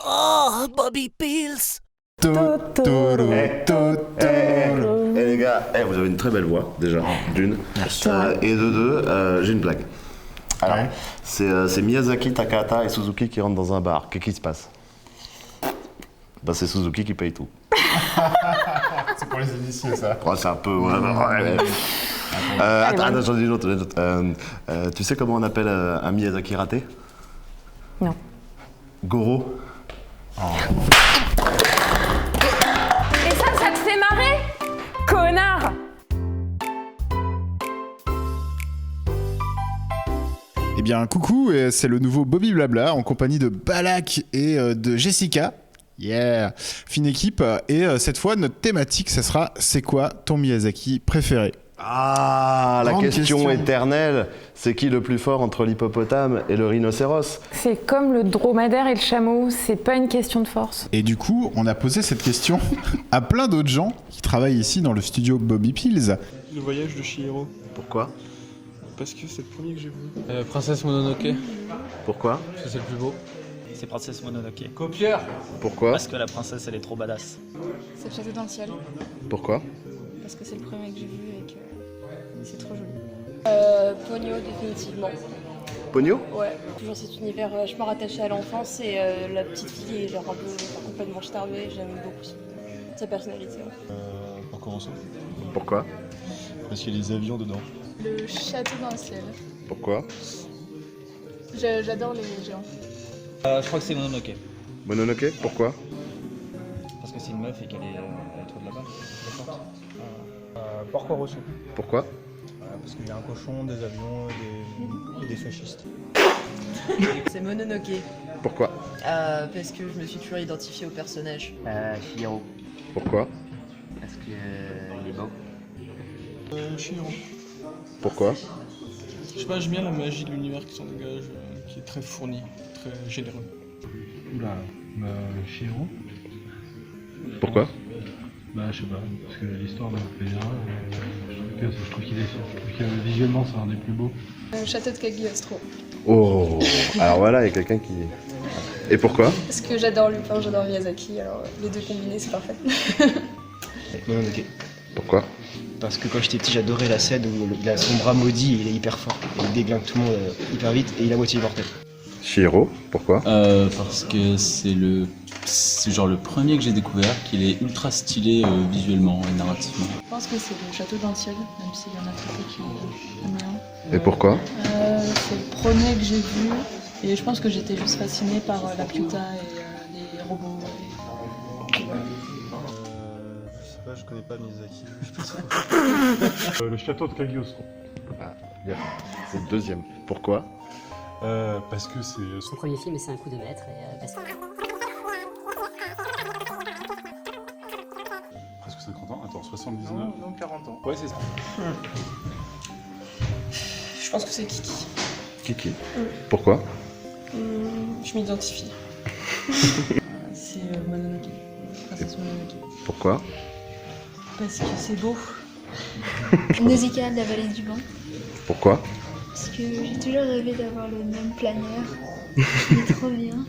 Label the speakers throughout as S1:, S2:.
S1: Oh, Bobby Pills.
S2: Eh les gars, vous avez une très belle voix déjà, d'une. Et de deux, j'ai une blague. Alors, c'est Miyazaki, Takahata et Suzuki qui rentrent dans un bar. Qu'est-ce qui se passe? Bah c'est Suzuki qui paye tout.
S3: C'est pour les initiés, ça.
S2: Oh, c'est un peu... Attends, j'en ai une autre. Tu sais comment on appelle un Miyazaki raté?
S4: Non.
S2: Goro.
S4: Et ça te fait marrer? Connard!
S3: Eh bien, coucou, c'est le nouveau Bobby Blabla en compagnie de Balak et de Jessica. Yeah! Fine équipe. Et cette fois, notre thématique, ça sera « C'est quoi ton Miyazaki préféré ?»
S2: Ah, la
S3: Grande
S2: question éternelle. C'est qui le plus fort entre l'hippopotame et le rhinocéros?
S4: C'est comme le dromadaire et le chameau, c'est pas une question de force.
S3: Et du coup, on a posé cette question à plein d'autres gens qui travaillent ici dans le studio Bobby Pills.
S5: Le voyage de Chihiro.
S2: Pourquoi?
S5: Parce que c'est le premier que j'ai vu.
S6: Princesse Mononoke,
S2: Pourquoi?
S6: parce que c'est le plus beau.
S7: C'est Princesse Mononoke.
S6: Copieur.
S2: Pourquoi?
S7: Parce que la princesse elle est trop badass.
S8: C'est le château dans le ciel,
S2: Pourquoi?
S8: parce que c'est le premier que j'ai vu et que c'est trop joli. Pogno, définitivement.
S2: Pogno?
S8: Ouais, toujours cet univers vachement rattaché à l'enfance et la petite fille est genre un peu complètement starvée, j'aime beaucoup sa personnalité. Ouais.
S5: Pour commencer.
S2: Pourquoi?
S5: Parce qu'il y a des avions dedans.
S8: Le château dans le ciel.
S2: Pourquoi?
S8: J'adore les géants.
S7: Je crois que c'est Mononoke.
S2: Mononoke? Pourquoi?
S7: Parce que c'est une meuf et qu'elle est trop de là-bas. Très forte.
S6: Porco Rosso.
S2: Pourquoi?
S6: Parce qu'il y a un cochon, des avions et des fascistes.
S9: C'est Mononoke,
S2: Pourquoi?
S9: parce que je me suis toujours identifiée au personnage.
S7: Chihiro.
S2: Pourquoi?
S7: Parce que il est beau.
S5: Chihiro.
S2: Pourquoi?
S5: Je sais pas, j'aime bien la magie de l'univers qui s'en dégage, qui est très fourni, très généreux.
S10: Oula, Chihiro.
S2: Pourquoi?
S10: Bah je sais pas, parce que l'histoire me plaît bien, je trouve qu'il est, visuellement c'est un des plus beaux.
S8: Le château de Cagliostro.
S2: Oh! Alors voilà, il y a quelqu'un qui... Et pourquoi?
S8: Parce que j'adore Lupin, j'adore Miyazaki, alors les deux combinés c'est parfait.
S7: Mononoke.
S2: Pourquoi?
S7: Parce que quand j'étais petit, j'adorais la scène où il a son bras maudit et il est hyper fort. Et il déglingue tout le monde hyper vite et il a moitié immortel.
S2: Chihiro? Pourquoi?
S11: Parce que c'est genre le premier que j'ai découvert, qu'il est ultra stylé visuellement et narrativement.
S8: Je pense que c'est le château dans le ciel, même s'il y en a très peu qui aiment bien.
S2: Et pourquoi?
S8: C'est le premier que j'ai vu et je pense que j'étais juste fascinée par la Piuta et les robots.
S5: Je sais pas, je connais pas Miyazaki.
S10: Le château de Cagliostro.
S2: Ah, bien. C'est le deuxième. Pourquoi?
S10: Parce que c'est...
S9: Son premier film c'est un coup de maître et parce que...
S10: Presque 50 ans, attends, 79.
S5: Non, 40 ans.
S10: Ouais c'est ça.
S8: Je pense que c'est Kiki.
S2: Kiki. Pourquoi?
S8: Je m'identifie. C'est Mononoke. Princesse Mononoke.
S2: Pourquoi?
S8: Parce que c'est beau. Nausicaa de la vallée du vent.
S2: Pourquoi?
S8: Parce que j'ai toujours rêvé d'avoir le même planière. C'est trop bien.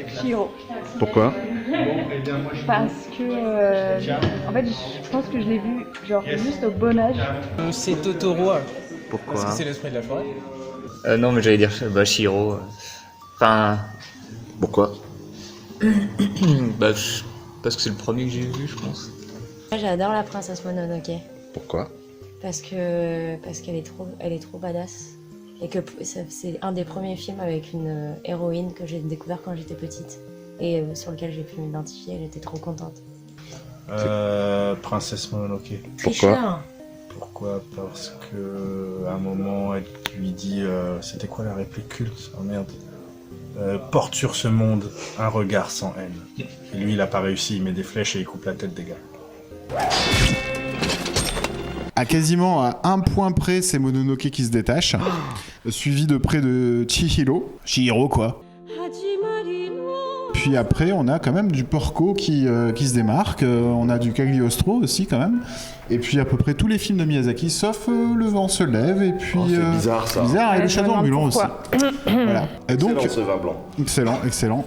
S8: Chihiro.
S2: Pourquoi?
S4: Parce que, en fait, je pense que je l'ai vu genre juste au bon âge.
S7: C'est Totoro.
S2: Pourquoi?
S6: Parce que c'est l'esprit de la forêt.
S7: Non mais j'allais dire Chihiro. Enfin...
S2: Pourquoi?
S7: Parce que c'est le premier que j'ai vu je pense.
S8: Moi j'adore la princesse Mononoke.
S2: Pourquoi?
S8: Parce qu'elle est trop badass. Et que c'est un des premiers films avec une héroïne que j'ai découvert quand j'étais petite. Et sur lequel j'ai pu m'identifier, j'étais trop contente.
S5: Princesse Mononoke.
S2: Pourquoi?
S5: Pourquoi? Parce que à un moment, elle lui dit... c'était quoi la réplique culte? Oh merde. Porte sur ce monde un regard sans haine. Et lui, il a pas réussi, il met des flèches et il coupe la tête des gars.
S3: À quasiment à un point près, c'est Mononoke qui se détache, suivi de près de Chihiro. Chihiro quoi. puis après, on a quand même du Porco qui se démarque. On a du Cagliostro aussi quand même. Et puis à peu près tous les films de Miyazaki, sauf Le vent se lève. Et puis
S2: c'est bizarre ça.
S3: bizarre, et
S4: Ouais,
S3: Le
S4: je
S3: Château
S4: me demande
S3: ambulant aussi.
S4: pourquoi.
S3: Voilà. Et donc,
S2: Excellent ce vin blanc.
S3: excellent.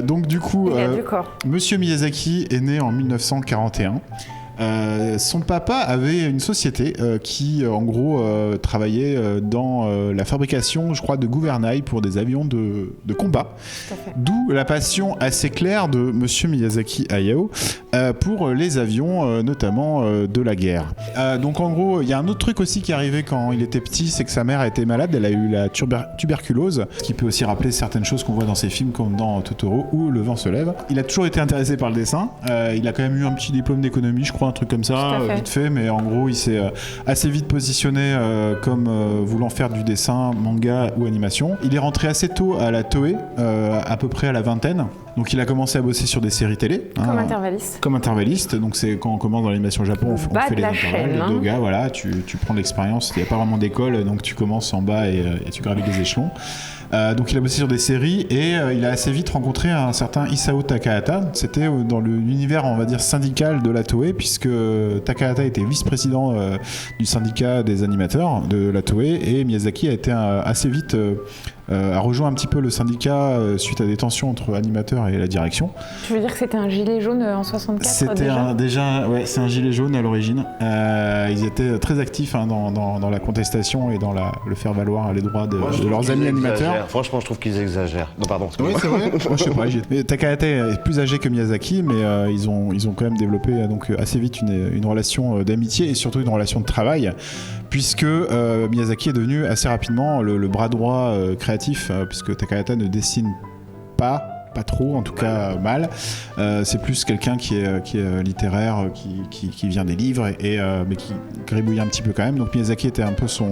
S3: Donc du coup,
S4: Il y a du corps.
S3: Monsieur Miyazaki est né en 1941. Son papa avait une société qui, en gros, travaillait dans la fabrication, je crois, de gouvernail pour des avions de combat.
S4: Tout à fait.
S3: D'où la passion assez claire de Monsieur Miyazaki Hayao pour les avions, notamment de la guerre. Donc, en gros, il y a un autre truc aussi qui est arrivé quand il était petit, c'est que sa mère a été malade. Elle a eu la tuberculose, ce qui peut aussi rappeler certaines choses qu'on voit dans ses films, comme dans Totoro ou Le vent se lève. Il a toujours été intéressé par le dessin. Il a quand même eu un petit diplôme d'économie, je crois, un truc comme ça,
S4: Tout à fait.
S3: vite fait, mais en gros, il s'est assez vite positionné comme voulant faire du dessin, manga ou animation. Il est rentré assez tôt à la Toei, à peu près à la vingtaine. Donc il a commencé à bosser sur des séries télé.
S4: Comme intervalliste.
S3: Comme intervalliste, donc c'est quand on commence dans l'animation Japon, on
S4: Bas
S3: fait
S4: de
S3: les
S4: la
S3: intervalles,
S4: chaîne,
S3: les
S4: hein.
S3: dogas, voilà, tu prends l'expérience, il n'y a pas vraiment d'école, donc tu commences en bas et tu gravis les échelons. Donc il a bossé sur des séries et il a assez vite rencontré un certain Isao Takahata. C'était dans l'univers, on va dire, syndical de la Toei, puisque Takahata était vice-président du syndicat des animateurs de la Toei, et Miyazaki a été assez vite a rejoint un petit peu le syndicat suite à des tensions entre animateurs et la direction.
S4: Tu veux dire que c'était un gilet jaune en 64
S3: C'était c'est un gilet jaune à l'origine. Ils étaient très actifs dans la contestation et dans le faire valoir les droits de leurs amis animateurs.
S2: Franchement, je trouve qu'ils exagèrent. Non, pardon.
S3: Oui, c'est vrai. Moi, je sais pas. Mais Takahata est plus âgé que Miyazaki, mais ils ont quand même développé donc assez vite une relation d'amitié et surtout une relation de travail, puisque Miyazaki est devenu assez rapidement le bras droit créatif, puisque Takahata ne dessine pas trop, en tout cas mal. C'est plus quelqu'un qui est littéraire, qui vient des livres, mais qui gribouille un petit peu quand même. Donc Miyazaki était un peu son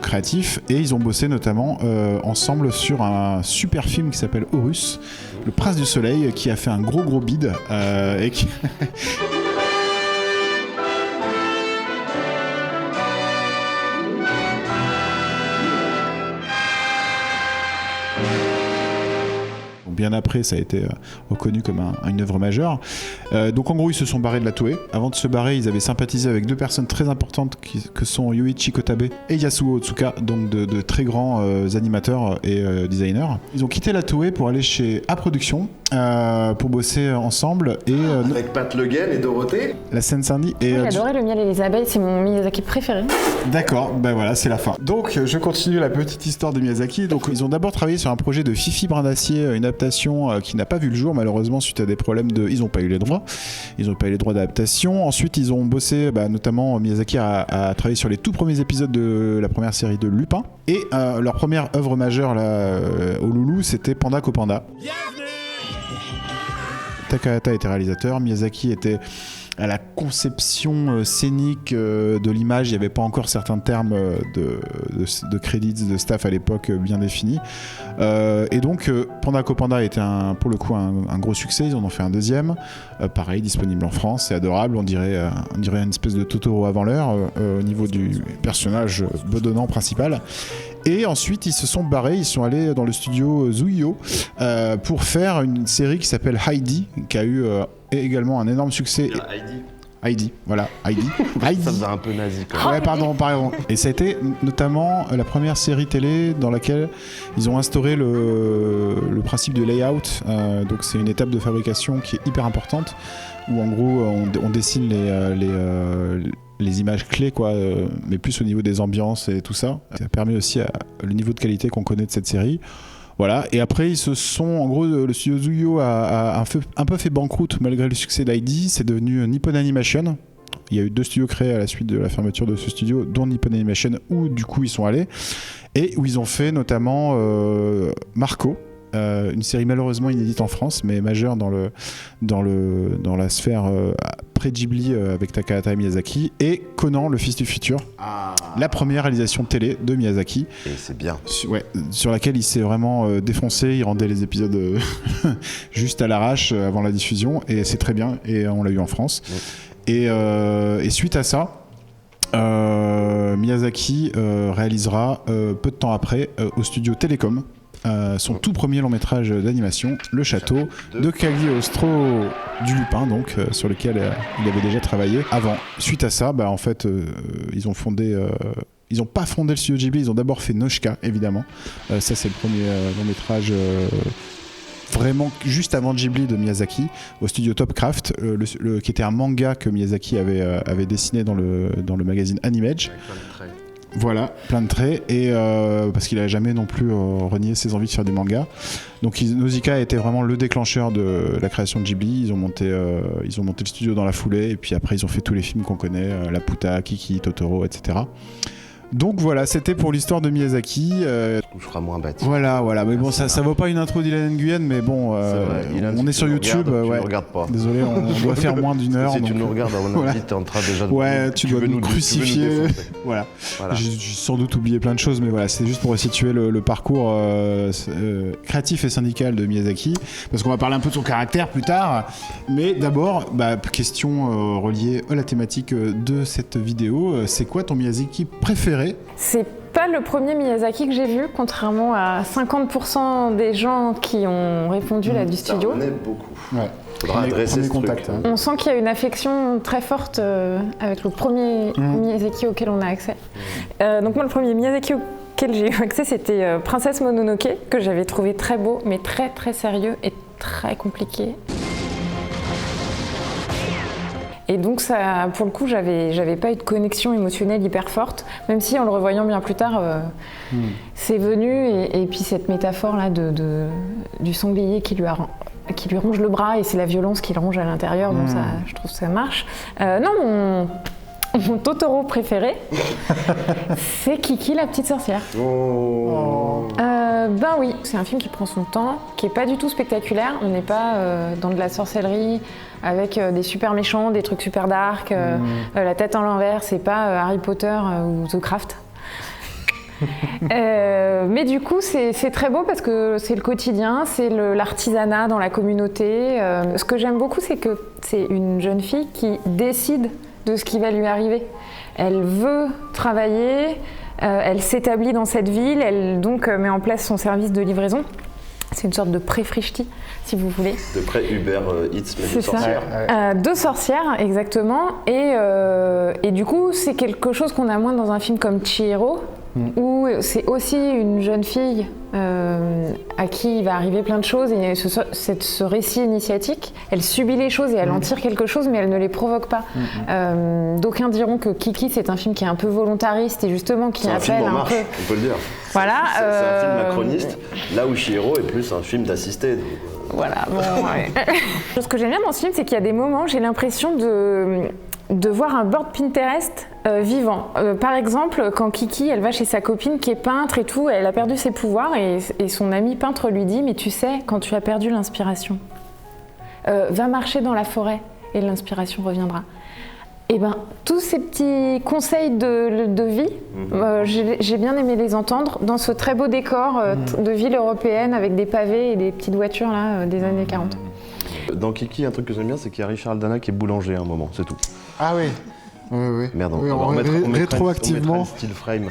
S3: créatif, et ils ont bossé notamment ensemble sur un super film qui s'appelle Horus, Le Prince du Soleil, qui a fait un gros bide et qui... Bien après, ça a été reconnu comme une œuvre majeure. Donc en gros, ils se sont barrés de la Toei. Avant de se barrer, ils avaient sympathisé avec deux personnes très importantes que sont Yoichi Kotabe et Yasuo Otsuka, donc de très grands animateurs et designers. Ils ont quitté la Toei pour aller chez A-Production pour bosser ensemble.
S2: Avec Pat Le Guen et Dorothée.
S3: La Seine-Saint-Denis.
S4: J'adorais Le miel et les abeilles, c'est mon Miyazaki préféré.
S3: D'accord, ben voilà, c'est la fin. Donc je continue la petite histoire de Miyazaki. Donc ils ont d'abord travaillé sur un projet de Fifi Brin d'Acier, une adaptation qui n'a pas vu le jour malheureusement suite à des problèmes ils n'ont pas eu les droits. Ils n'ont pas eu les droits d'adaptation. Ensuite ils ont bossé, notamment Miyazaki a travaillé sur les tout premiers épisodes de la première série de Lupin. Et leur première œuvre majeure là, au Loulou, c'était Panda Copanda. Takahata était réalisateur, Miyazaki était à la conception scénique de l'image. Il n'y avait pas encore certains termes de credits, de staff à l'époque bien définis. Et donc Panda Copanda était pour le coup un gros succès. Ils en ont fait un deuxième, pareil, disponible en France, c'est adorable. On dirait une espèce de Totoro avant l'heure au niveau du personnage bedonnant principal. Et ensuite, ils se sont barrés, ils sont allés dans le studio Zuiyo pour faire une série qui s'appelle Heidi, qui a eu également un énorme succès. Heidi, voilà, Heidi.
S2: Ça faisait un peu nazi quand même.
S3: Ouais, pardon. Et ça a été notamment la première série télé dans laquelle ils ont instauré le principe de layout. Donc c'est une étape de fabrication qui est hyper importante, où en gros on dessine les images clés, mais plus au niveau des ambiances et tout ça. Ça permet aussi le niveau de qualité qu'on connaît de cette série. Voilà, et après ils se sont, en gros, le studio Zuiyo a un peu fait banqueroute malgré le succès d'Heidi. C'est devenu Nippon Animation. Il y a eu 2 studios créés à la suite de la fermeture de ce studio, dont Nippon Animation, où du coup ils sont allés, et où ils ont fait notamment Marco, une série malheureusement inédite en France, mais majeure dans la sphère pré-Ghibli avec Takahata et Miyazaki, et Conan, le fils du futur, la première réalisation télé de Miyazaki.
S2: Et c'est bien.
S3: Sur laquelle il s'est vraiment défoncé. Il rendait les épisodes juste à l'arrache avant la diffusion, et c'est très bien, et on l'a eu en France. Et suite à ça, Miyazaki réalisera peu de temps après au studio Télécom son tout premier long métrage d'animation, Le Château de Cagliostro du Lupin, donc sur lequel il avait déjà travaillé avant. Suite à ça, en fait, ils ont fondé. Ils n'ont pas fondé le studio Ghibli, ils ont d'abord fait Noshka, évidemment. Ça, c'est le premier long métrage vraiment juste avant Ghibli de Miyazaki, au studio Topcraft, qui était un manga que Miyazaki avait dessiné dans le magazine Animage. Voilà, plein de traits, et parce qu'il n'a jamais non plus renié ses envies de faire des mangas. Donc Nausicaa a été vraiment le déclencheur de la création de Ghibli. Ils ont monté le studio dans la foulée, et puis après ils ont fait tous les films qu'on connaît, Laputa, Kiki, Totoro, etc. Donc voilà, c'était pour l'histoire de Miyazaki.
S2: Je serai moins bête.
S3: Voilà, mais bon, ça vaut pas une intro d'Ilan Nguyen, mais bon, on est sur YouTube.
S2: Tu ne regardes pas.
S3: Désolé, on doit faire moins d'une heure.
S2: Si
S3: donc,
S2: tu nous regardes, à mon avis, t'es en train déjà de.
S3: Ouais, tu dois nous crucifier. Voilà.
S2: Voilà.
S3: J'ai sans doute oublié plein de choses, mais voilà, c'est juste pour resituer le parcours créatif et syndical de Miyazaki, parce qu'on va parler un peu de son caractère plus tard. Mais d'abord, question reliée à la thématique de cette vidéo. C'est quoi ton Miyazaki préféré ?
S12: C'est pas le premier Miyazaki que j'ai vu, contrairement à 50% des gens qui ont répondu là du studio.
S2: Ça en est beaucoup.
S3: Ouais.
S2: Faudra adresser ce
S3: contact.
S2: truc.
S12: On sent qu'il y a une affection très forte avec le premier Miyazaki auquel on a accès. Donc moi, le premier Miyazaki auquel j'ai eu accès, c'était Princesse Mononoke, que j'avais trouvé très beau, mais très très sérieux et très compliqué. Et donc ça, pour le coup, j'avais pas eu de connexion émotionnelle hyper forte, même si en le revoyant bien plus tard, c'est venu. Et puis cette métaphore là du sanglier qui lui ronge le bras, et c'est la violence qui le ronge à l'intérieur, donc ça, je trouve que ça marche. Non, mon Totoro préféré, c'est Kiki la petite sorcière. Oui, c'est un film qui prend son temps, qui est pas du tout spectaculaire. On n'est pas dans de la sorcellerie avec des super méchants, des trucs super dark, la tête en l'envers. C'est pas Harry Potter ou The Craft. Mais du coup, c'est très beau parce que c'est le quotidien, c'est l'artisanat dans la communauté. Ce que j'aime beaucoup, c'est que c'est une jeune fille qui décide de ce qui va lui arriver. Elle veut travailler, elle s'établit dans cette ville, elle donc met en place son service de livraison. C'est une sorte de pré-Frishti, si vous voulez.
S2: De pré-Uber Eats, mais de sorcières.
S12: De sorcières, exactement. Et du coup, c'est quelque chose qu'on a moins dans un film comme Chihiro, où c'est aussi une jeune fille à qui il va arriver plein de choses, et ce récit initiatique, elle subit les choses et elle en tire quelque chose, mais elle ne les provoque pas. D'aucuns diront que Kiki, c'est un film qui est un peu volontariste et justement qui appelle un peu...
S2: On peut le dire.
S12: Voilà.
S2: C'est un film macroniste, là où Chihiro est plus un film d'assisté.
S12: Voilà, bon, ouais. Ce que j'aime bien dans ce film, c'est qu'il y a des moments où j'ai l'impression de voir un board Pinterest vivant. Par exemple, quand Kiki, elle va chez sa copine qui est peintre et tout, elle a perdu ses pouvoirs, et son ami peintre lui dit « Mais tu sais, quand tu as perdu l'inspiration, va marcher dans la forêt et l'inspiration reviendra. » Et ben, tous ces petits conseils de vie, j'ai bien aimé les entendre dans ce très beau décor de ville européenne avec des pavés et des petites voitures là, des années 40.
S2: Dans Kiki, un truc que j'aime bien, c'est qu'il y a Richard Dana qui est boulanger à un moment, c'est tout.
S3: Ah oui.
S2: Merde,
S3: oui,
S2: on mettra
S3: rétroactivement.
S2: un style frame.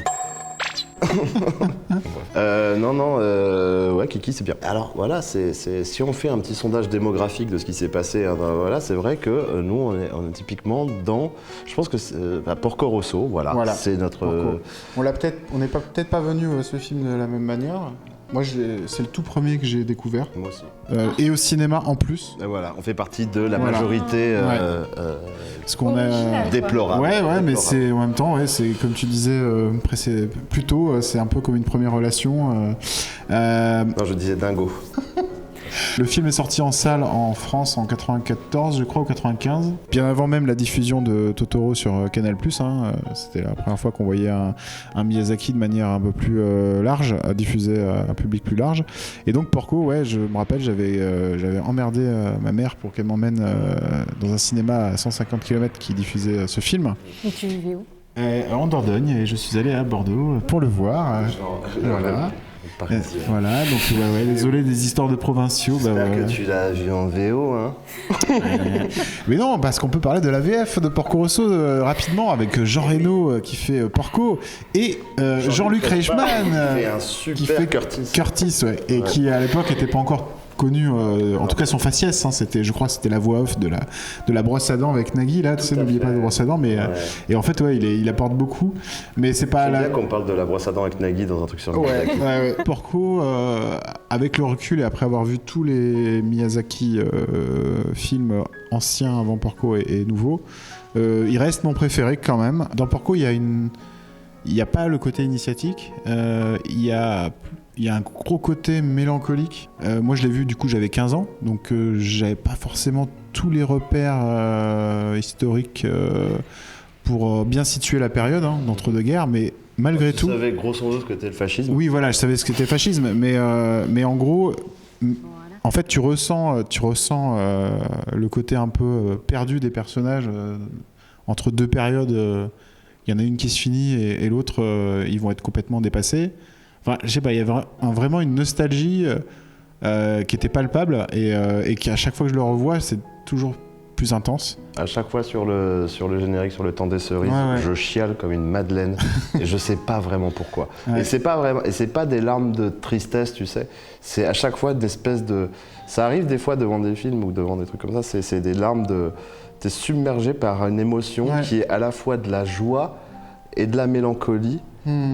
S2: Ouais, Kiki, c'est bien. Alors voilà, si on fait un petit sondage démographique de ce qui s'est passé, voilà, c'est vrai que nous, on est typiquement dans, je pense que c'est Porco Rosso, voilà. C'est notre.
S3: On n'est peut-être pas venu à ce film de la même manière. Moi, c'est le tout premier que j'ai découvert.
S2: Moi aussi.
S3: Et au cinéma en plus.
S2: Et voilà, on fait partie de la majorité
S3: ce qu'on a
S2: déplorable.
S3: Ouais, mais c'est en même temps, c'est comme tu disais plus tôt, c'est un peu comme une première relation.
S2: Non, je disais dingo.
S3: Le film est sorti en salle en France en 94, je crois, ou 95. Bien avant même la diffusion de Totoro sur Canal+. C'était la première fois qu'on voyait un Miyazaki de manière un peu plus large, diffusé à un public plus large. Et donc Porco, je me rappelle, j'avais emmerdé ma mère pour qu'elle m'emmène dans un cinéma à 150 km qui diffusait ce film.
S12: Et tu vivais où ?
S3: En Dordogne, et je suis allé à Bordeaux pour le voir. Voilà. Voilà, donc ouais, désolé des histoires de provinciaux.
S2: J'espère que tu l'as vu en VO, hein.
S3: Mais non, parce qu'on peut parler de la VF de Porco Rosso rapidement avec Jean Reno qui fait Porco et Jean-Luc Reichmann
S2: qui fait
S3: Curtis, ouais, et qui à l'époque n'était pas encore connu, en tout cas son faciès, hein, c'était, je crois que c'était la voix off de la brosse à dents avec Nagui, là, tu sais, n'oubliez pas la brosse à dents, mais et en fait, ouais, il apporte beaucoup, mais c'est pas
S2: la... bien qu'on parle de la brosse à dents avec Nagui dans un truc sur le
S3: ouais. Porco, avec le recul et après avoir vu tous les Miyazaki films anciens avant Porco et nouveaux, il reste mon préféré quand même. Dans Porco, il y a pas le côté initiatique, il y a un gros côté mélancolique. Moi, je l'ai vu, du coup, j'avais 15 ans, donc j'avais pas forcément tous les repères historiques pour bien situer la période d'entre-deux-guerres, mais malgré tout...
S2: Tu savais grosso modo ce qu'était le fascisme ?
S3: Oui, voilà, je savais ce qu'était le fascisme, mais en gros, en fait, tu ressens le côté un peu perdu des personnages entre deux périodes. Il y en a une qui se finit et l'autre, ils vont être complètement dépassés. Enfin, je sais pas, il y avait vraiment une nostalgie qui était palpable et qui, à chaque fois que je le revois, c'est toujours plus intense.
S2: À chaque fois sur le générique, sur le temps des cerises, je chiale comme une madeleine et je sais pas vraiment pourquoi. Ouais. Et c'est pas des larmes de tristesse, tu sais. C'est à chaque fois d'espèces de... Ça arrive des fois devant des films ou devant des trucs comme ça, c'est des larmes de... T'es submergé par une émotion qui est à la fois de la joie et de la mélancolie.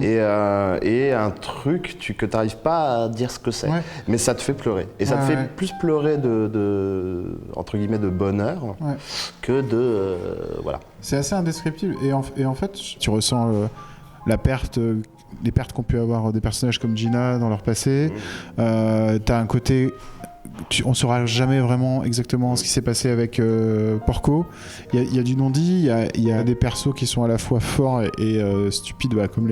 S2: Et un truc que tu n'arrives pas à dire ce que c'est, mais ça te fait pleurer. Et ça te fait plus pleurer entre guillemets de bonheur que de... voilà.
S3: C'est assez indescriptible. Et en fait, tu ressens les pertes qu'ont pu avoir des personnages comme Gina dans leur passé. T'as un côté... on ne saura jamais vraiment exactement ce qui s'est passé avec Porco. Il y a du non-dit, il y a des persos qui sont à la fois forts et stupides, comme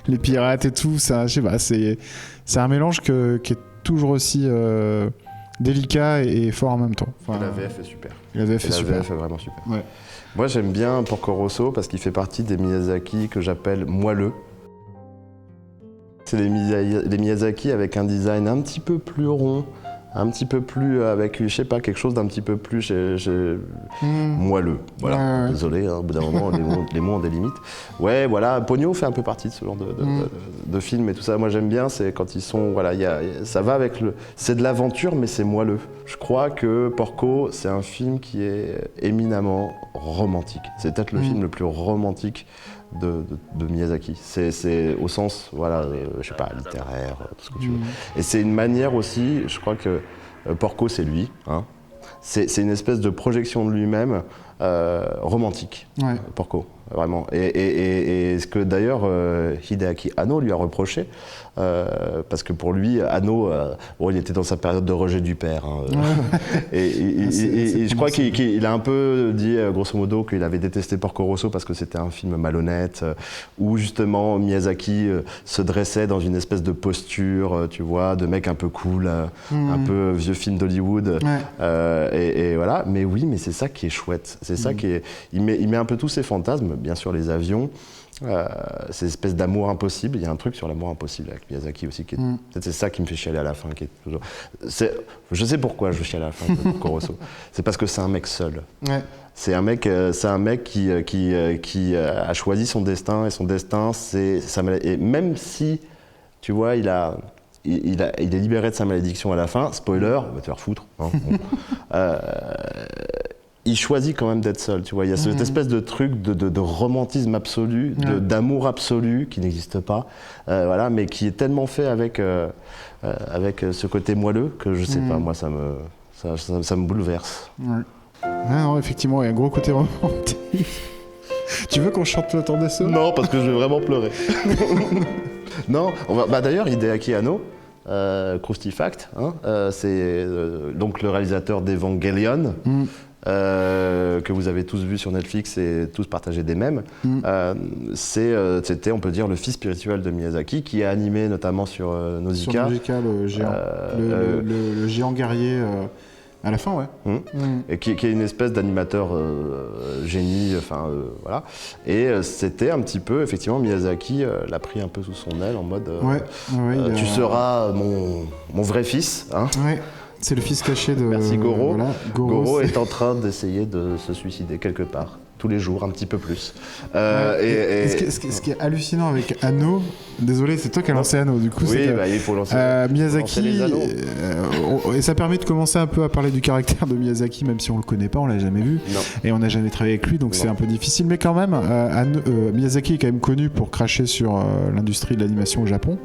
S3: les pirates et tout. Ça, je sais pas, c'est un mélange qui est toujours aussi délicat et fort en même temps. Enfin,
S2: la VF est super.
S3: La VF est
S2: vraiment super.
S3: Ouais.
S2: Moi, j'aime bien Porco Rosso parce qu'il fait partie des Miyazaki que j'appelle moelleux. C'est les Miyazaki avec un design un petit peu plus rond, un petit peu plus avec, je sais pas, quelque chose d'un petit peu plus moelleux. Voilà. Désolé, au bout d'un moment, les mots ont des limites. Ouais, voilà, Ponyo fait un peu partie de ce genre de film et tout ça. Moi, j'aime bien, c'est quand ils sont, voilà, ça va avec c'est de l'aventure, mais c'est moelleux. Je crois que Porco, c'est un film qui est éminemment romantique. C'est peut-être le film le plus romantique de Miyazaki. C'est au sens, voilà, je sais pas, littéraire, tout ce que tu veux. Et c'est une manière aussi, je crois que Porco, c'est lui, hein. C'est une espèce de projection de lui-même romantique, Porco, vraiment. Et ce que d'ailleurs Hideaki Anno lui a reproché, parce que pour lui, Anno, il était dans sa période de rejet du père. Hein, et je crois qu'il a un peu dit, grosso modo, qu'il avait détesté Porco Rosso parce que c'était un film malhonnête, où justement Miyazaki se dressait dans une espèce de posture, tu vois, de mec un peu cool, un peu vieux film d'Hollywood. Et voilà, mais oui, mais c'est ça qui est chouette. C'est ça qui est... Il met un peu tous ses fantasmes, bien sûr les avions, ces espèces d'amour impossible. Il y a un truc sur l'amour impossible avec Miyazaki aussi, qui est... peut-être c'est ça qui me fait chialer à la fin. Qui est toujours... Je sais pourquoi je chiale à la fin de Porco Rosso. C'est parce que c'est un mec seul. C'est un mec qui a choisi son destin, et son destin, c'est sa maladie. Et même si, tu vois, il est libéré de sa malédiction à la fin, spoiler, va te faire foutre, hein, il choisit quand même d'être seul, tu vois. Il y a cette espèce de truc de romantisme absolu, d'amour absolu qui n'existe pas, voilà, mais qui est tellement fait avec ce côté moelleux que je sais pas, moi ça me bouleverse.
S3: Non, effectivement, il y a un gros côté romantique. Tu veux qu'on chante le temps des sceaux ?
S2: Non, parce que je vais vraiment pleurer. Non, d'ailleurs, Hideaki Anno, Crucifact, hein, c'est donc le réalisateur d'Evangelion, que vous avez tous vu sur Netflix et tous partagé des mèmes. C'était, on peut dire, le fils spirituel de Miyazaki, qui est animé notamment sur Nausicaa.
S3: Sur Nausicaa, le géant. Le géant guerrier À la fin, ouais.
S2: Et qui est une espèce d'animateur génie, voilà. Et c'était un petit peu, effectivement, Miyazaki l'a pris un peu sous son aile en mode tu seras mon vrai fils. Hein.
S3: Ouais. C'est le fils caché de...
S2: Merci Goro.
S3: Voilà.
S2: Goro est en train d'essayer de se suicider quelque part. Tous les jours, un petit peu plus.
S3: Ce qui est hallucinant avec Anno, désolé, c'est toi qui as lancé Anno, du coup.
S2: Oui, il faut lancer
S3: Miyazaki,
S2: les anneaux.
S3: Et ça permet de commencer un peu à parler du caractère de Miyazaki, même si on le connaît pas, on l'a jamais vu, et on n'a jamais travaillé avec lui, donc c'est un peu difficile. Mais quand même, Miyazaki est quand même connu pour cracher sur l'industrie de l'animation au Japon,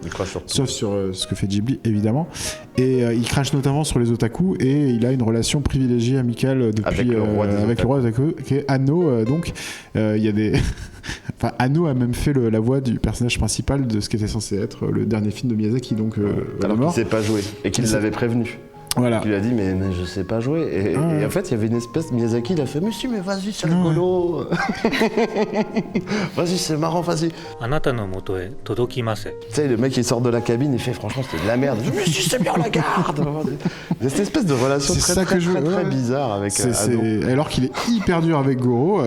S3: sauf sur ce que fait Ghibli, évidemment. Et il crache notamment sur les otaku, et il a une relation privilégiée, amicale depuis avec le roi des otaku, qui est Anno. Donc, il y a des. Enfin, Anno a même fait la voix du personnage principal de ce qui était censé être le dernier film de Miyazaki. Donc,
S2: alors qu'il ne sait pas jouer et qu'il l'avait prévenu.
S3: Voilà.
S2: Il lui a dit mais je sais pas jouer et en fait il y avait une espèce Miyazaki il a fait mais si mais vas-y c'est rigolo vas-y c'est marrant vas-y. Tu sais le mec il sort de la cabine il fait franchement c'était de la merde mais si c'est bien la garde. Il y a cette espèce de relation très bizarre avec Anno.
S3: Alors qu'il est hyper dur avec Goro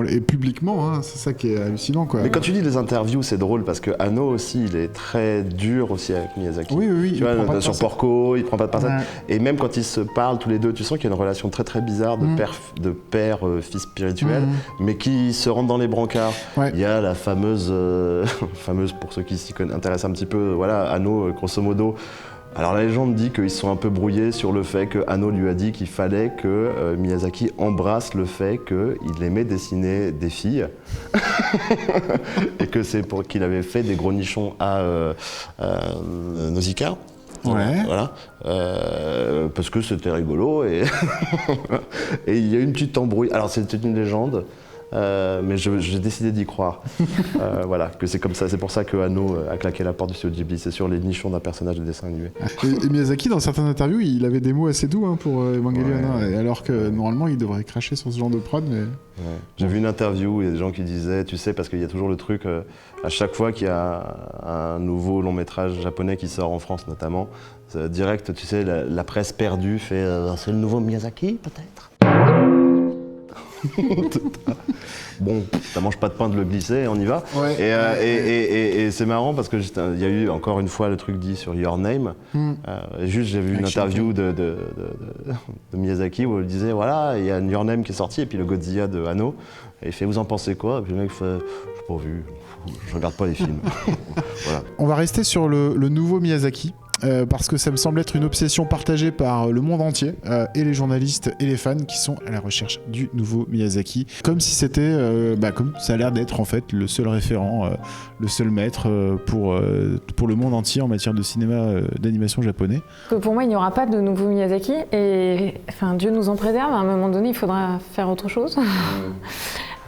S3: et publiquement hein, c'est ça qui est hallucinant quoi.
S2: Mais quand tu lis les interviews c'est drôle parce que Anno aussi il est très dur aussi avec Miyazaki.
S3: Oui
S2: tu vois sur Porco il prend pas de pincettes. Et même quand ils se parlent tous les deux, tu sens qu'il y a une relation très très bizarre de père-fils spirituel, mais qui se rentre dans les brancards. Il y a la fameuse pour ceux qui s'y intéressent un petit peu, voilà, Anno, grosso modo. Alors la légende dit qu'ils se sont un peu brouillés sur le fait que Anno lui a dit qu'il fallait que Miyazaki embrasse le fait qu'il aimait dessiner des filles et que c'est pour qu'il avait fait des gros nichons à Nausicaa. Voilà, parce que c'était rigolo et il y a eu une petite embrouille. Alors c'était une légende, mais j'ai décidé d'y croire. Voilà, que c'est comme ça. C'est pour ça que Anno a claqué la porte du studio Ghibli. C'est sur les nichons d'un personnage de dessin animé.
S3: Et Miyazaki, dans certaines interviews, il avait des mots assez doux hein, pour Evangelion, alors que normalement il devrait cracher sur ce genre de prod. Mais...
S2: J'ai vu une interview où il y a des gens qui disaient, tu sais, parce qu'il y a toujours le truc, à chaque fois qu'il y a un nouveau long métrage japonais qui sort en France notamment, direct, tu sais, la presse perdue fait c'est le nouveau Miyazaki peut-être. Bon, ça mange pas de pain de le glisser, on y va. Et c'est marrant parce que il y a eu encore une fois le truc dit sur Your Name. Juste j'ai vu une interview de Miyazaki où il disait voilà, il y a un Your Name qui est sorti et puis le Godzilla de Anno. Et il fait vous en pensez quoi? Et puis le mec fait j'ai pas vu, je regarde pas les films. Voilà.
S3: On va rester sur le nouveau Miyazaki. Parce que ça me semble être une obsession partagée par le monde entier, et les journalistes et les fans qui sont à la recherche du nouveau Miyazaki. Comme si c'était, comme ça a l'air d'être en fait le seul référent, le seul maître pour le monde entier en matière de cinéma d'animation japonais.
S12: Pour moi, il n'y aura pas de nouveau Miyazaki et Dieu nous en préserve, à un moment donné, il faudra faire autre chose.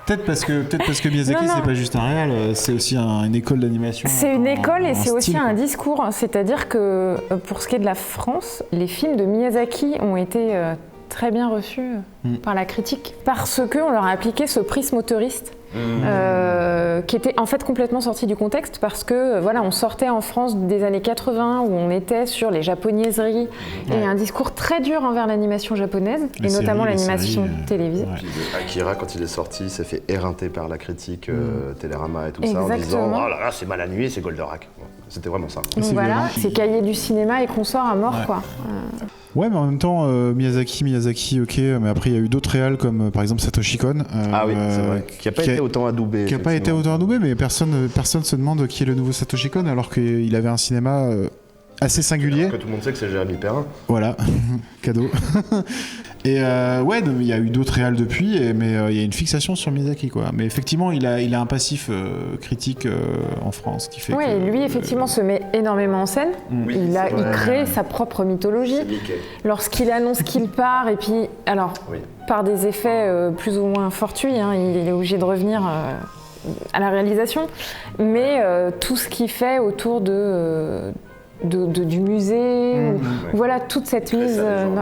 S3: Peut-être parce que Miyazaki, c'est pas juste un réal, c'est aussi une école d'animation.
S12: C'est une école et c'est aussi un discours. C'est-à-dire que pour ce qui est de la France, les films de Miyazaki ont été très bien reçus par la critique parce qu'on leur a appliqué ce prisme autoriste. Qui était en fait complètement sorti du contexte parce que voilà, on sortait en France des années 80 où on était sur les japonaiseries et un discours très dur envers l'animation japonaise et notamment l'animation télévisée.
S2: Akira, quand il est sorti, s'est fait éreinter par la critique Télérama et tout ça en disant oh là là c'est mal animé, c'est Goldorak. C'était vraiment ça.
S12: Donc voilà, c'est cahier du cinéma et consorts à mort quoi.
S3: Ouais, mais en même temps, Miyazaki, ok, mais après il y a eu d'autres réals comme par exemple Satoshi Kon.
S2: Ah oui, c'est vrai. Qui n'a pas été autant adoubé.
S3: Qui n'a pas été autant adoubé, mais personne se demande qui est le nouveau Satoshi Kon alors qu'il avait un cinéma assez singulier.
S2: Alors que tout le monde sait que c'est Jérémy Perrin.
S3: Voilà, cadeau. Et il y a eu d'autres réals depuis, mais il y a une fixation sur Miyazaki, quoi. Mais effectivement, il a un passif critique en France qui fait que...
S12: lui, effectivement, se met énormément en scène. Il crée sa propre mythologie. Lorsqu'il annonce qu'il part, et puis, alors, par des effets plus ou moins fortuits, il est obligé de revenir à la réalisation. Mais tout ce qu'il fait autour de du musée, ou voilà toute cette mise.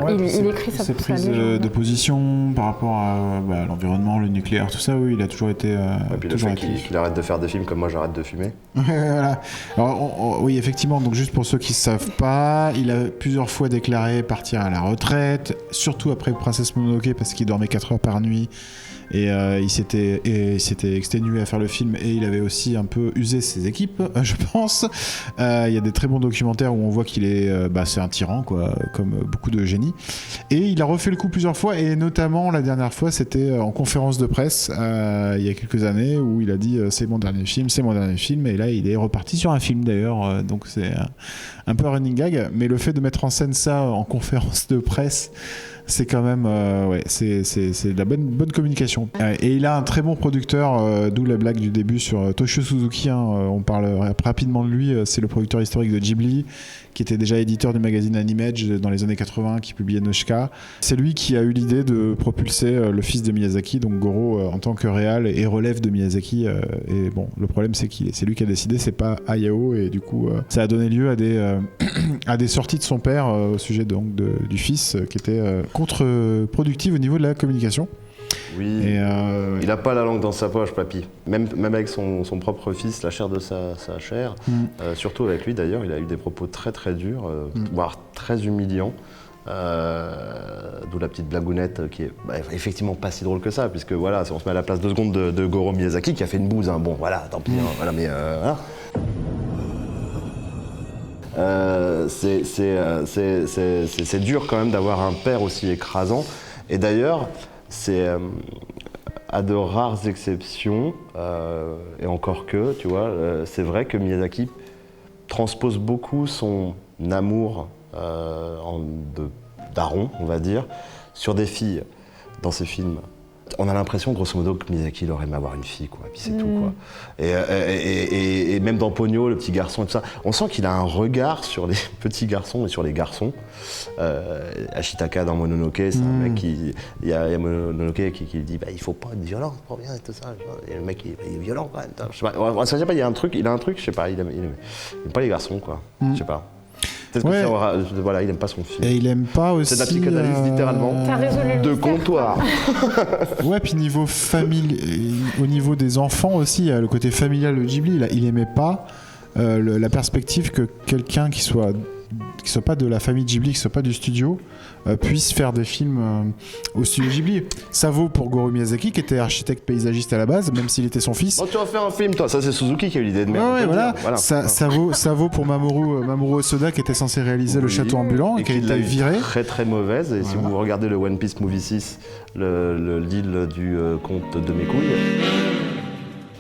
S12: Il écrit ça.
S3: Cette prise de position par rapport à l'environnement, le nucléaire, tout ça, oui, il a toujours été.
S2: Et puis le fait qu'il arrête de faire des films comme moi j'arrête de fumer.
S3: Voilà. Alors, oui, effectivement, donc juste pour ceux qui ne savent pas, il a plusieurs fois déclaré partir à la retraite, surtout après Princesse Mononoke parce qu'il dormait 4 heures par nuit. Et il s'était exténué à faire le film et il avait aussi un peu usé ses équipes, je pense. Il y a des très bons documentaires où on voit qu'il est, c'est un tyran, quoi, comme beaucoup de génies. Et il a refait le coup plusieurs fois et notamment la dernière fois, c'était en conférence de presse il y a quelques années où il a dit c'est mon dernier film. Et là, il est reparti sur un film d'ailleurs, donc c'est un peu un running gag. Mais le fait de mettre en scène ça en conférence de presse, c'est quand même c'est de la bonne communication. Et il a un très bon producteur, d'où la blague du début sur Toshio Suzuki, on parle rapidement de lui, c'est le producteur historique de Ghibli, qui était déjà éditeur du magazine Animage dans les années 80, qui publiait Noshika. C'est lui qui a eu l'idée de propulser le fils de Miyazaki, donc Goro, en tant que réal et relève de Miyazaki. Et bon, le problème c'est c'est lui qui a décidé, c'est pas Hayao, et du coup ça a donné lieu à des sorties de son père au sujet donc du fils, qui était contre-productive au niveau de la communication.
S2: Oui, il n'a pas la langue dans sa poche, papy. Même avec son propre fils, la chair de sa chair, surtout avec lui d'ailleurs, il a eu des propos très très durs, voire très humiliants. D'où la petite blagounette qui est effectivement pas si drôle que ça, puisque voilà, si on se met à la place 2 secondes de Goro Miyazaki qui a fait une bouse, hein. Bon voilà, tant pis, voilà, mais voilà. C'est dur quand même d'avoir un père aussi écrasant. Et d'ailleurs, c'est à de rares exceptions, et encore que, tu vois, c'est vrai que Miyazaki transpose beaucoup son amour de daron, on va dire, sur des filles dans ses films. On a l'impression, grosso modo, que Miyazaki, il aurait aimé avoir une fille, quoi, et puis c'est tout, quoi. Et même dans Ponyo, le petit garçon et tout ça, on sent qu'il a un regard sur les petits garçons et sur les garçons. Ashitaka dans Mononoke, c'est un mec qui... Il y a Mononoke qui lui dit il faut pas être violent, c'est pas bien et tout ça. Et le mec, il est violent, quand même. Je sais pas, ça, il a un truc, je sais pas, il aime pas les garçons, quoi. Je sais pas. Peut-être que voilà, il aime pas son film.
S3: Et il aime pas aussi.
S2: C'est de la psychanalyse littéralement de comptoir.
S3: Ouais, puis niveau famille, au niveau des enfants aussi, le côté familial de Ghibli, il aimait pas la perspective que quelqu'un qui soit pas de la famille Ghibli, qui soit pas du studio, puisse faire des films au studio Ghibli. Ça vaut pour Goro Miyazaki, qui était architecte paysagiste à la base, même s'il était son fils.
S2: Bon, tu vas faire un film, toi. Ça, c'est Suzuki qui a eu l'idée de merde.
S3: Ouais, voilà. Ça vaut pour Mamoru Hosoda, qui était censé réaliser Le Château Ambulant et qui a été viré.
S2: Très très mauvaise. Et si vous regardez le One Piece Movie 6, l'île du conte de mes couilles,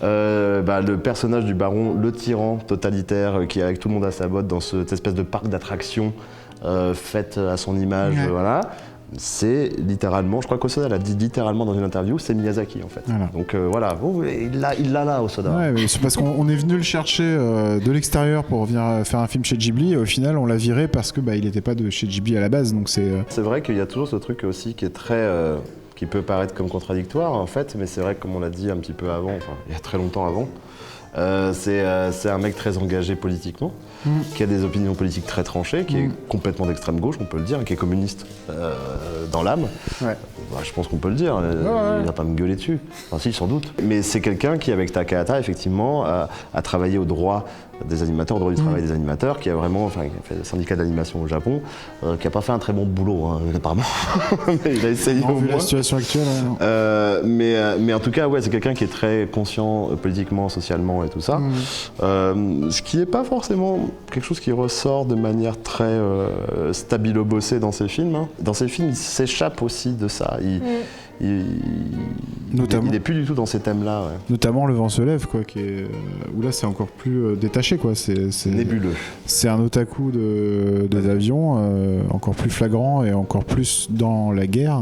S2: le personnage du baron, le tyran totalitaire qui est avec tout le monde à sa botte dans cette espèce de parc d'attractions fait à son image, voilà. C'est littéralement, je crois qu'Hosoda l'a dit littéralement dans une interview, c'est Miyazaki en fait. Voilà. Donc voilà, il l'a là Hosoda.
S3: Ouais, mais c'est parce qu'on est venu le chercher de l'extérieur pour venir faire un film chez Ghibli et au final on l'a viré parce que il n'était pas de chez Ghibli à la base. Donc c'est
S2: vrai qu'il y a toujours ce truc aussi qui est très... qui peut paraître comme contradictoire en fait, mais c'est vrai que comme on l'a dit un petit peu avant, enfin il y a très longtemps avant, c'est un mec très engagé politiquement, qui a des opinions politiques très tranchées, qui est complètement d'extrême gauche, on peut le dire, qui est communiste dans l'âme. Ouais. Je pense qu'on peut le dire, il va pas me gueuler dessus. Enfin si, sans doute. Mais c'est quelqu'un qui, avec Takahata, effectivement, a travaillé au droit des animateurs, au droit du travail des animateurs, qui a vraiment, qui a fait le syndicat d'animation au Japon, qui a pas fait un très bon boulot, apparemment. Mais il a essayé au moins.
S3: La situation actuelle.
S2: Mais en tout cas, c'est quelqu'un qui est très conscient politiquement, socialement et tout ça. Ce qui n'est pas forcément quelque chose qui ressort de manière très stabilo-bossée dans ses films. Hein. Dans ses films, il s'échappe aussi de ça. Il est plus du tout dans ces thèmes-là. Ouais.
S3: Notamment Le vent se lève, quoi, où là c'est encore plus détaché, quoi. C'est
S2: nébuleux.
S3: C'est un otaku des avions, encore plus flagrant et encore plus dans la guerre.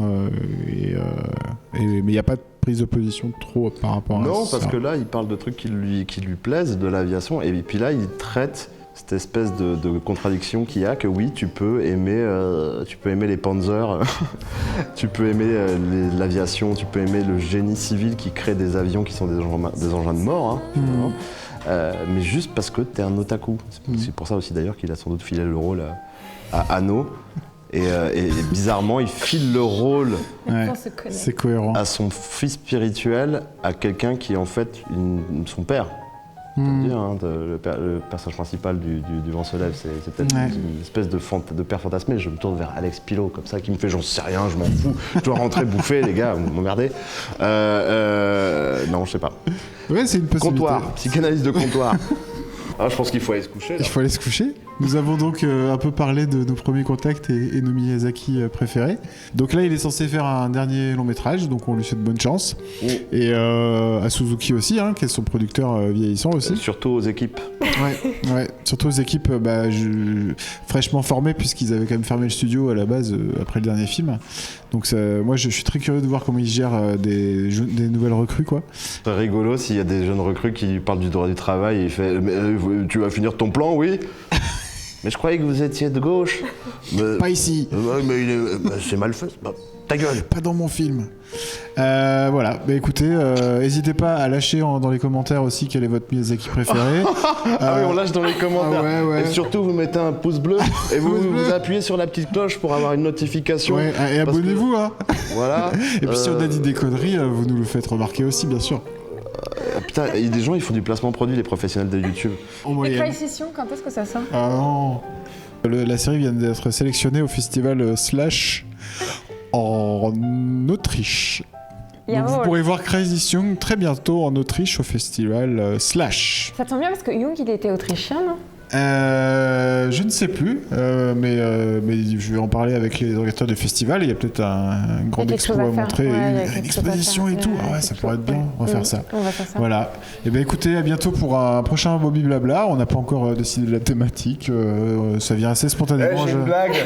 S3: Mais il n'y a pas de prise de position trop par rapport à ça.
S2: Non, parce que là, il parle de trucs qui lui plaisent, de l'aviation, et puis là, il traite cette espèce de contradiction qu'il y a, que oui, tu peux aimer les Panzers, tu peux aimer l'aviation, tu peux aimer le génie civil qui crée des avions qui sont des engins de mort, hein, mais juste parce que t'es un otaku. C'est pour ça aussi d'ailleurs qu'il a sans doute filé le rôle à Anno. Et bizarrement, il file le rôle
S3: c'est cohérent.
S2: à son fils spirituel, à quelqu'un qui est en fait son père. Dire, hein, le personnage principal du Vent se lève, c'est peut-être une espèce de père fantasmé. Je me tourne vers Alex Pilot, comme ça, qui me fait j'en sais rien, je m'en fous, je dois rentrer bouffer, les gars, vous m'emmerdez. Non, je sais pas.
S3: Ouais, c'est une possibilité.
S2: Comptoir, psychanalyse de comptoir. Ah, je pense qu'il faut aller se coucher. Là.
S3: Il faut aller se coucher. Nous avons donc un peu parlé de nos premiers contacts et nos Miyazaki préférés. Donc là, il est censé faire un dernier long métrage, donc on lui souhaite bonne chance. Et à Suzuki aussi, hein, qui est son producteur vieillissant aussi.
S2: Surtout aux équipes.
S3: Ouais, surtout aux équipes fraîchement formées, puisqu'ils avaient quand même fermé le studio à la base après le dernier film. Donc moi, je suis très curieux de voir comment ils gèrent des nouvelles recrues, quoi.
S2: C'est rigolo s'il y a des jeunes recrues qui parlent du droit du travail et il fait tu vas finir ton plan, oui. Mais je croyais que vous étiez de gauche.
S3: Pas ici.
S2: Mais c'est mal fait. Ta gueule.
S3: Pas dans mon film. Voilà, écoutez, n'hésitez pas à lâcher dans les commentaires aussi quel est votre Miyazaki préféré.
S2: Ah oui, on lâche dans les commentaires.
S3: Ouais.
S2: Et surtout, vous mettez un pouce bleu et vous appuyez sur la petite cloche pour avoir une notification.
S3: Ouais, et abonnez-vous, hein.
S2: Voilà.
S3: Et puis si on a dit des conneries, vous nous le faites remarquer aussi, bien sûr.
S2: Putain, il y a des gens, ils font du placement produit, les professionnels de YouTube.
S12: Et Crisis, quand est-ce que ça sort?
S3: Ah non. La série vient d'être sélectionnée au festival Slash en Autriche. Donc vous pourrez voir Crazy Young très bientôt en Autriche au festival Slash.
S12: Ça tombe bien parce que Jung, il était autrichien, non?
S3: Je ne sais plus, mais je vais en parler avec les organisateurs du festival. Il y a peut-être un grand expo à montrer, une exposition et tout. Ah ouais, ça pourrait être bien, on va faire ça.
S12: On va faire ça.
S3: Voilà. Et bien écoutez, à bientôt pour un prochain Bobby Blabla. On n'a pas encore décidé de la thématique, ça vient assez spontanément.
S2: J'ai une blague.